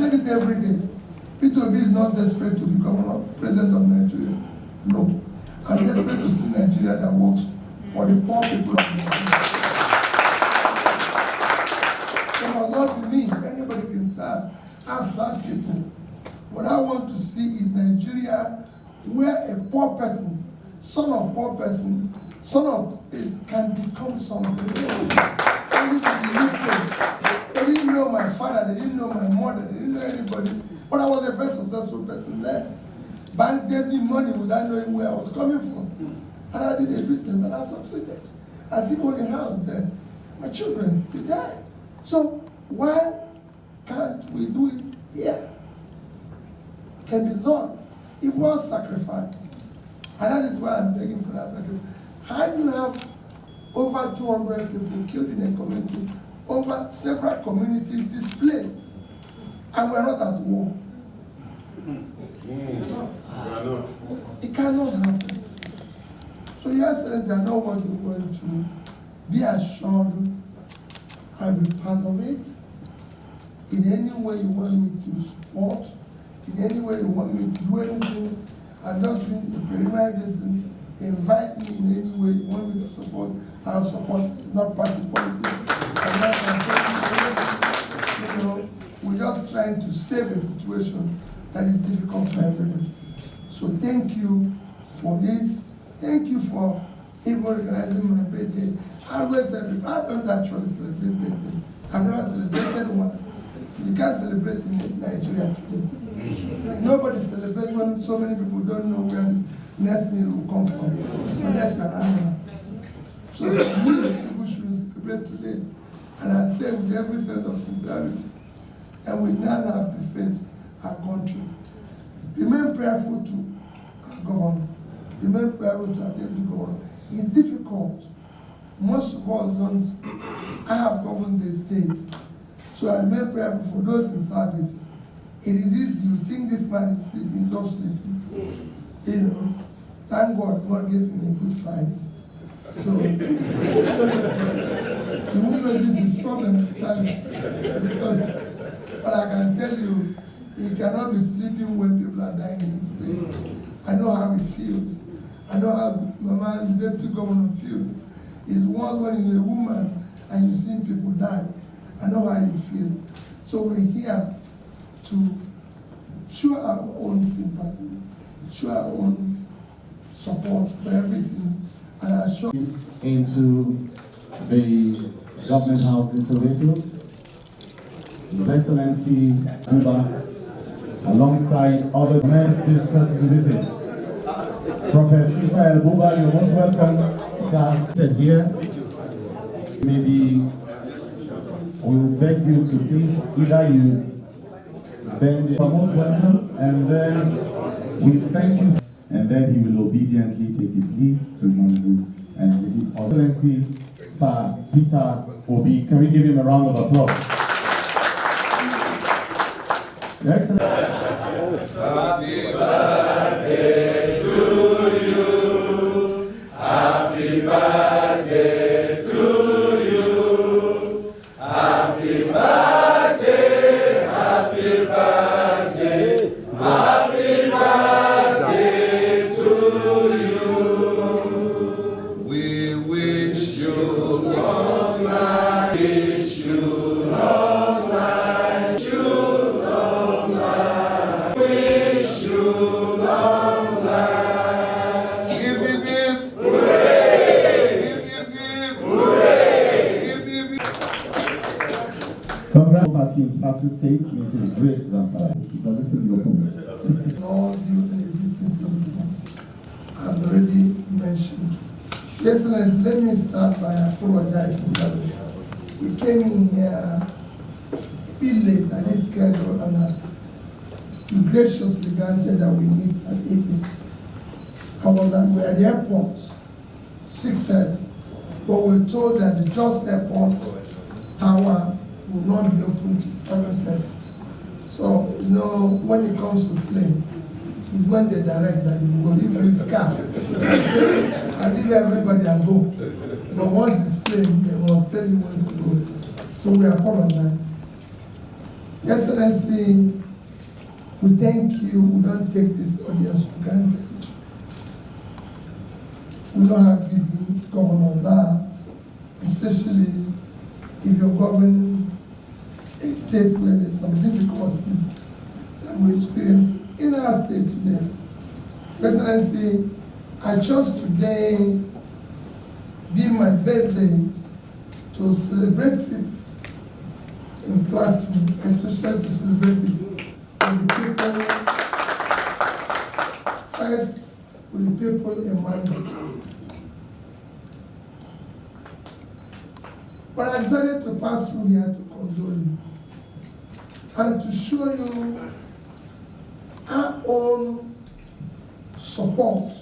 said it every day. P2B is not desperate to become president of Nigeria. No. I'm desperate to see Nigeria that works for the poor people of Nigeria. It must not be me. Anybody can serve. I've served people. What I want to see is Nigeria where a poor person, son of poor person, son of this can become something. Only to the UK. They didn't know my father, they didn't know my mother, they didn't know anybody. But I was the first successful person there. Banks gave me money without knowing where I was coming from. And I did a business and I succeeded. I still own a house there. My children still die. So why can't we do it here? It can be done. It was sacrifice. And that is why I'm begging for that. How do you have over 200 people killed in a community, over several communities displaced, and we're not at war? It cannot happen. So Your Excellency, I know what you're going to be assured I will part of it. In any way you want me to support, in any way you want me to do anything, I'm just doing a preliminary reason. Invite me in any way you want me to support, I'll support. It's not party politics. I'm not you know, we're just trying to save a situation that is difficult for everybody. So thank you for this. Thank you for even organizing my birthday. I always celebrate. I don't actually celebrate birthday. I've never celebrated one. You can't celebrate in Nigeria today. Nobody celebrates when so many people don't know where the next meal will come from. And that's an animal. So for me, people should celebrate today. And I say with every sense of sincerity, and we now have to face our country. Remain prayerful to our government. Remain prayerful to our deputy government. It's difficult. Most of us don't. I have governed the state. So I remain prayerful for those in service. It is easy. You think this man is sleeping, he's not sleeping. You know, thank God, God gave him a good size. So, you won't notice this problem at the time. Because, but I can tell you, he cannot be sleeping when people are dying in the state. I know how he feels. I know how Mama, the deputy governor, feels. It's once when you're a woman and you see people die. I know how you feel. So we're here to show our own sympathy, show our own support for everything, and I show into the government house into Rayfield. His Excellency Buba, alongside other men, this courtesy visit. Prophet Israel Buba, you're most welcome, sir. Said here, maybe we will beg you to please either you bend your most welcome, and then we thank you, and then he will obediently take his leave to Mongu and receive Excellency Sir Peter Obi. Can we give him a round of applause? Your Excellency. Happy birthday to you. Happy birthday to you. Happy birthday. Happy birthday. Happy birthday to you. We wish you long life. Wish you long life. Wish you long life. Wish you long life. Give him hip. Hooray! Give him hooray! Give him Congratulations, Plateau State, Mrs. Grace Zamfara, because this is your home. all the existing provisions, as already mentioned. Excellency, let me start by apologizing that we came in here a bit late at this schedule, and you graciously granted that we meet at 8:00. We were at the airport 6:30, but we were told that the Just Airport Tower will not be open till 7:30. So, you know, when it comes to plane, it's when they direct that you will leave his car. I leave everybody and go. But once it's plane, they must tell you when to go. So we apologize Your Excellency, we thank you. We don't take this audience for granted. We know how busy governors are, especially if you're governing a state where there's some difficulties that we experience in our state today. Your Excellency, I chose today, being my birthday, to celebrate it in Plateau, especially to celebrate it with the people, first with the people in Manda. But I decided to pass through here to condole you and to show you our own support,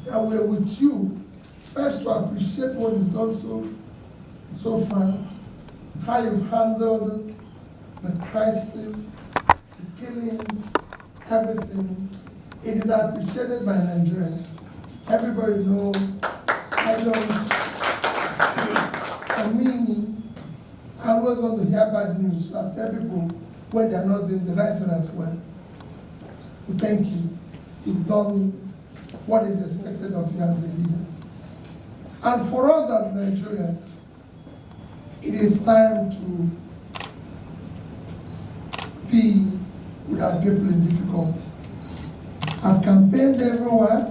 that we're with you. First, to appreciate what you've done so far, how you've handled the crisis, the killings, everything. It is appreciated by Nigerians. Everybody knows, for me, I always want to hear bad news. So I tell people when they are not doing the right thing as well. We thank you. You've done what is expected of you as the leader. And for us as Nigerians, it is time to be with our people in difficulty. I've campaigned everywhere.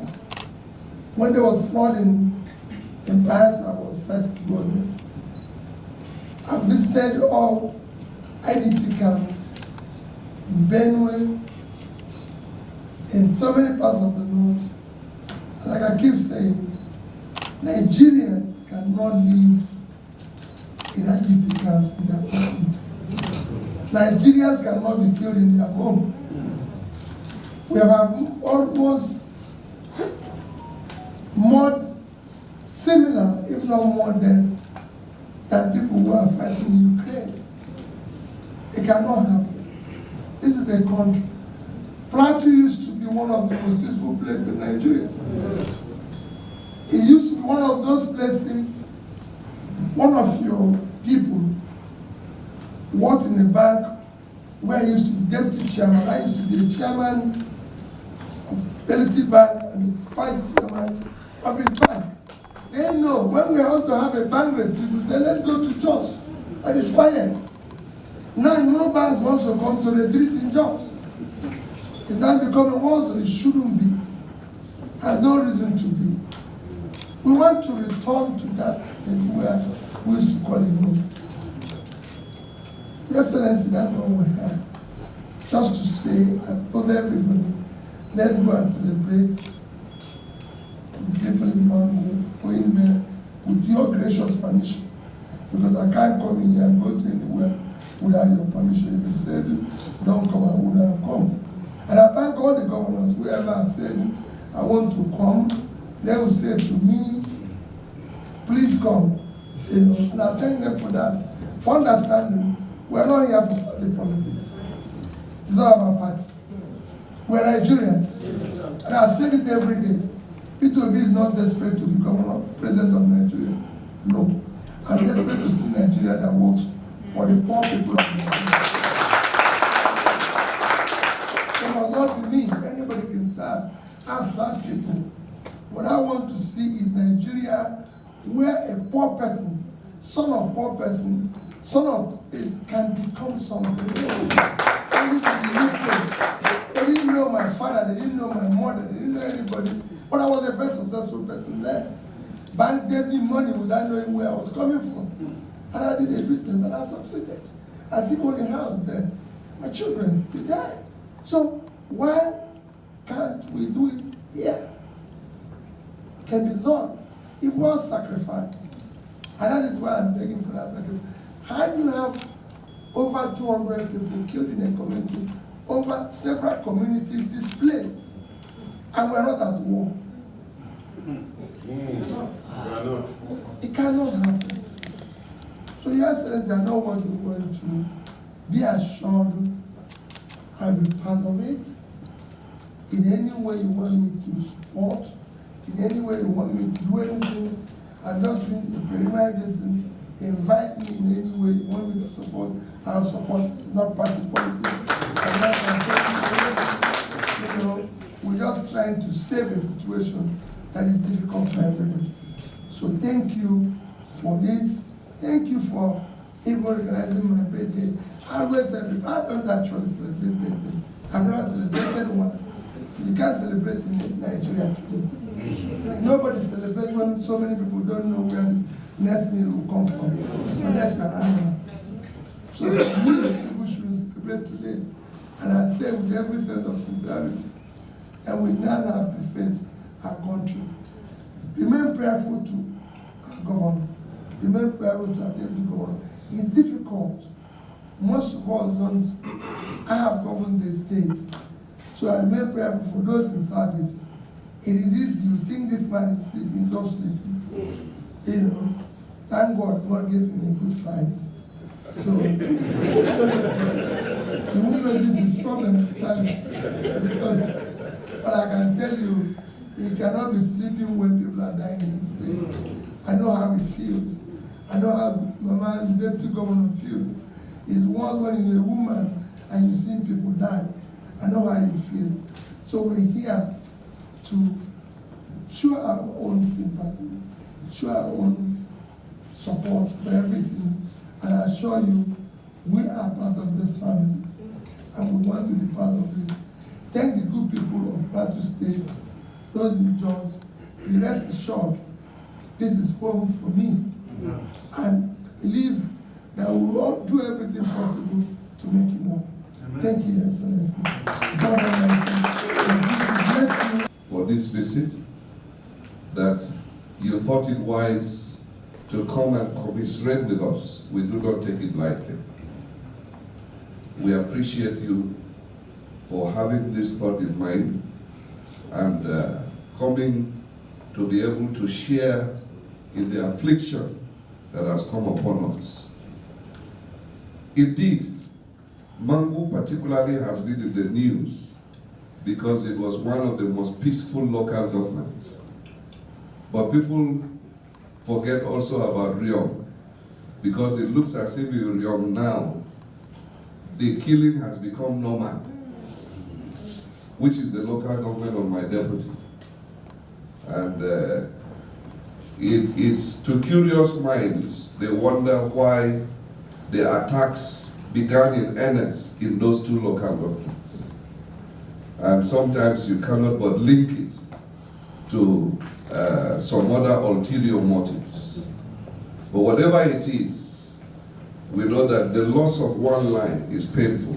When there was flooding in Paris, I was first to go there. I've visited all IDP camps in Benue, in so many parts of the north. And like I keep saying, Nigerians cannot live in IDP camps in their home. Nigerians cannot be killed in their home. We have almost more similar, if not more deaths, than people who are fighting in Ukraine. It cannot happen. This is a country. Plateau used to be one of the most peaceful places in Nigeria. It used to be one of those places, one of your people worked in a bank where I used to be deputy chairman. I used to be the chairman of Fidelity Bank and the vice chairman of his bank. They know when we want to have a bank retreat, we say, let's go to Jos. And it's quiet. Now no banks wants to come to retreat in Jos. It's not becoming worse, so it shouldn't be. Has no reason to be. We want to return to that place where we used to call it home. Your Excellency, that's what we have. Just to say, I told everybody, let's go and celebrate the people in Mango, going there with your gracious permission. Because I can't come in here and go to anywhere without your permission. If you said, don't come, I would have come. And I thank all the governors, whoever have said, I want to come, they will say to me, please come. You know, and I thank them for that. For understanding, we're not here for party politics. It's not about party. We're Nigerians. And I've said it every day. P2B is not desperate to become president of Nigeria. No. I'm desperate to see Nigeria that works for the poor people of Nigeria. It must not be me. Anybody can serve. I've served people. What I want to see is Nigeria where a poor person, son of poor person, son of this can become something. Only to the UK. They didn't know my father, they didn't know my mother, they didn't know anybody. But I was a very successful person there. Banks gave me money without knowing where I was coming from. And I did a business and I succeeded. I still own a house there. My children, they died. So why can't we do it here? It can be done. It was sacrifice. And that is why I'm begging for that sacrifice. How do you have over 200 people killed in a community, over several communities displaced, and we're not at war? It cannot happen. So Your Excellency, I know what you're going to be assured I'll be part of it. In any way you want me to support, in any way you want me to do anything, I'm just doing the preliminary invite me in any way you want me to support, I'll support. It's not party politics. I'm not campaigning. You know, we're just trying to save a situation that is difficult for everybody. So thank you for this. Thank you for even organizing my birthday. I always celebrate. I don't actually celebrate birthday. I've never celebrated one. You can't celebrate in Nigeria today. Nobody celebrates when so many people don't know where the next meal will come from. Unless you're an animal. So for me, people should celebrate today. And I say with every sense of sincerity, and we now have to face our country. Remain prayerful to our government. Remain prayerful to our deputy government. It's difficult. Most of us don't. I have governed the state. So I remain prayerful for those in service. It is easy. You think this man is sleeping, he's not sleeping. You know, thank God, God gave him a good fight. So, you won't notice this problem at the time. Because, but I can tell you, he cannot be sleeping when people are dying in the state. I know how he feels. I know how Mama, the deputy governor, feels. It's once when you're a woman and you see people die. I know how you feel. So we're here to show our own sympathy, show our own support for everything. And I assure you, we are part of this family, and we want to be part of it. Thank the good people of Plateau State, those in Jos. Be rest assured, this is home for me. And believe that we will all do everything possible to make it work. Thank you, Excellency. Bless you. For this visit, that you thought it wise to come and commiserate with us. We do not take it lightly. We appreciate you for having this thought in mind and coming to be able to share in the affliction that has come upon us. Indeed, Mangu particularly has been in the news because it was one of the most peaceful local governments. But people forget also about Riom, because it looks as if in Riom now, the killing has become normal, which is the local government of my deputy. And it's to curious minds, they wonder why the attacks began in earnest in those two local governments. And sometimes you cannot but link it to some other ulterior motives. But whatever it is, we know that the loss of one line is painful.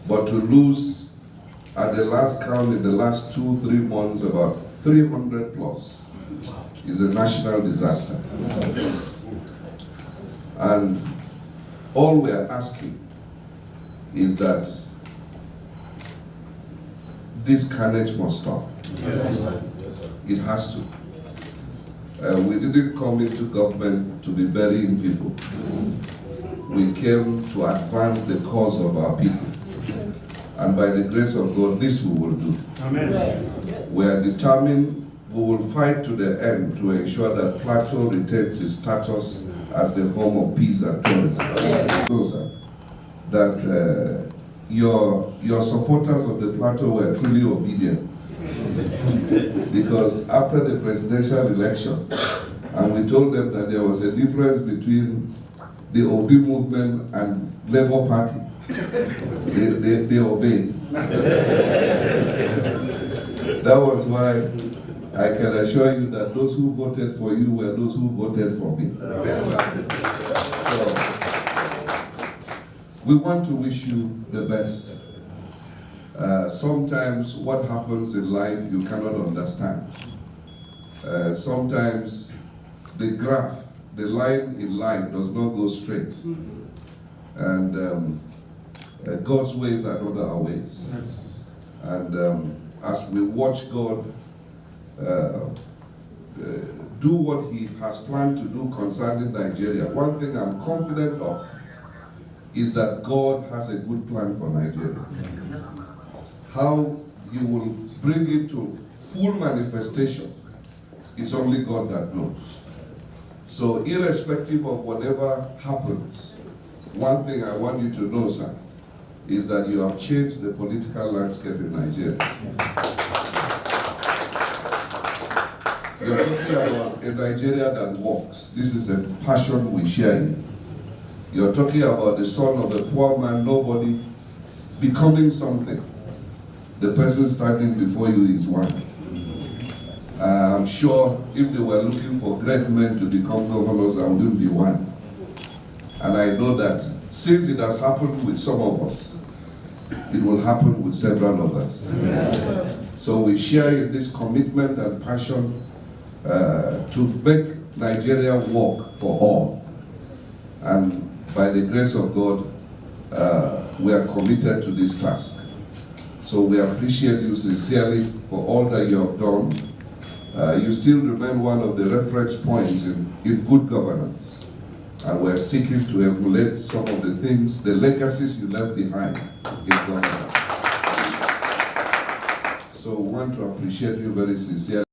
But to lose, at the last count in the last 2-3 months, about 300 plus is a national disaster. And all we are asking is that this carnage must stop. Yes. It has to. We didn't come into government to be burying people. We came to advance the cause of our people. And by the grace of God, this we will do. Amen. We are determined, we will fight to the end to ensure that Plateau retains its status as the home of peace and tourism. That your supporters of the Plateau were truly obedient. Because after the presidential election, and we told them that there was a difference between the Obi movement and Labour Party, they obeyed. That was why I can assure you that those who voted for you were those who voted for me. So, we want to wish you the best. Sometimes what happens in life you cannot understand. Sometimes the graph, the line in life does not go straight. And God's ways are not our ways. And as we watch God do what he has planned to do concerning Nigeria, one thing I'm confident of is that God has a good plan for Nigeria. How you will bring it to full manifestation is only God that knows. So irrespective of whatever happens, one thing I want you to know, sir, is that you have changed the political landscape in Nigeria. You're talking about a Nigeria that works. This is a passion we share. You're talking about the son of a poor man, nobody, becoming something. The person standing before you is one. I'm sure if they were looking for great men to become governors, I wouldn't be one. And I know that since it has happened with some of us, it will happen with several others. So we share in this commitment and passion to make Nigeria work for all. And by the grace of God, we are committed to this task. So we appreciate you sincerely for all that you have done. You still remain one of the reference points in good governance. And we're seeking to emulate some of the things, the legacies you left behind in governance. So we want to appreciate you very sincerely.